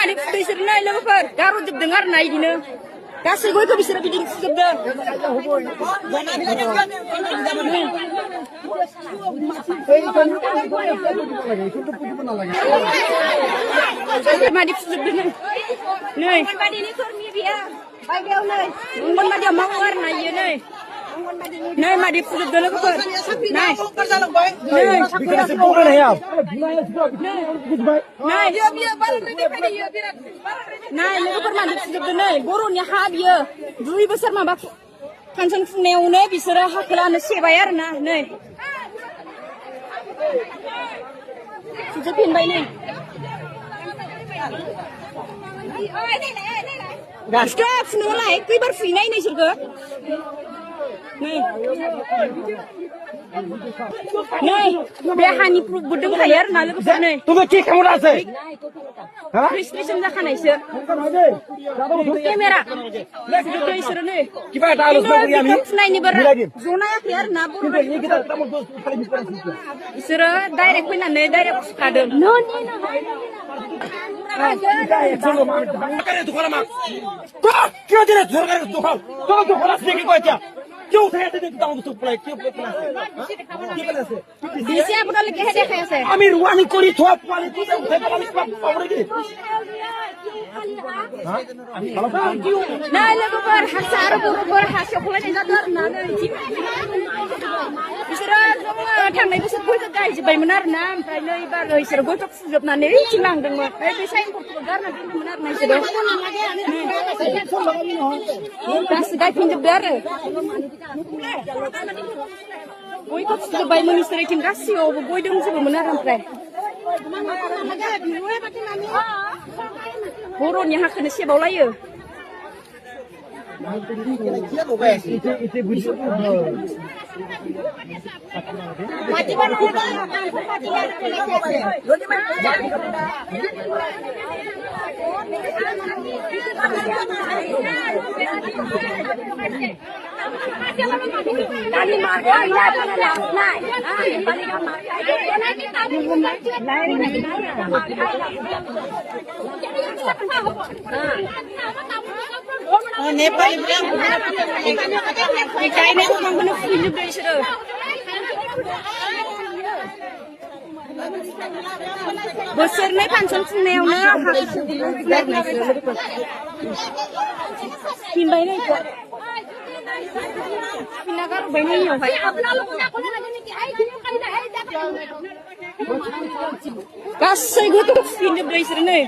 मालिक बिसोरनो लोगोफोर गारहरजोबदों आरो ना इदिनो गासै गयखौ बिसोरो बिदिनो फुजोबदों मालिक फुजोबदों नै अंगनबादियाव मावो आरो ना इयो नै मादि फुजोबदों लोगोफोर नै लोगोफोर मादि फुजोबदों नै बर'नि हा बियो 2 बोसोर माबा फांसन खुंनायावनो बिसोरो हाखौ लानो सेबाय आरो ना नै फुजोबफिनबाय नै फुनोलाय खैबार फुयनाय नोंसोरखो नै बे हानि प्रुफबो दंखायो आरो ना लोगोफोर नै रेजिस्ट्रेसन जाखानायसो केमेरा बिसोरो नै फुनायनिबो जनायाखै आरो ना बिसोरो डाइरेक्ट फैनानै डाइरेक्ट फुखादों আমি রুয়ানি করি থোয়া পালি nah lebar hasar buru-buru hasil kulanya jadwal nana bisa thằng này bisa gue kegai jebai benar nam tadi baru bisa gue tak sujud nane cilang dengan bisa import kegar nanti benar nih sudah das gai pinjam darah gue tak jebai ministeri kasih oh gue dong sih benar sampai Burunya hak kena siapa lah ya? Nepal bosannya pancen senewnya pindahin aja pindah ke rumahnya ya kasih gue tuh pindah dari sini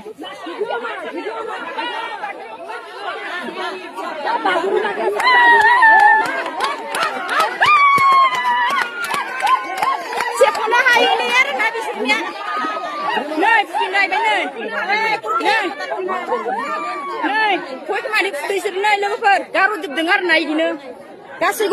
siapa nak hayu ni ya nabi sebenarnya nih pindah bener nih kau kemana di sini lepas baru dengar naik ini kasih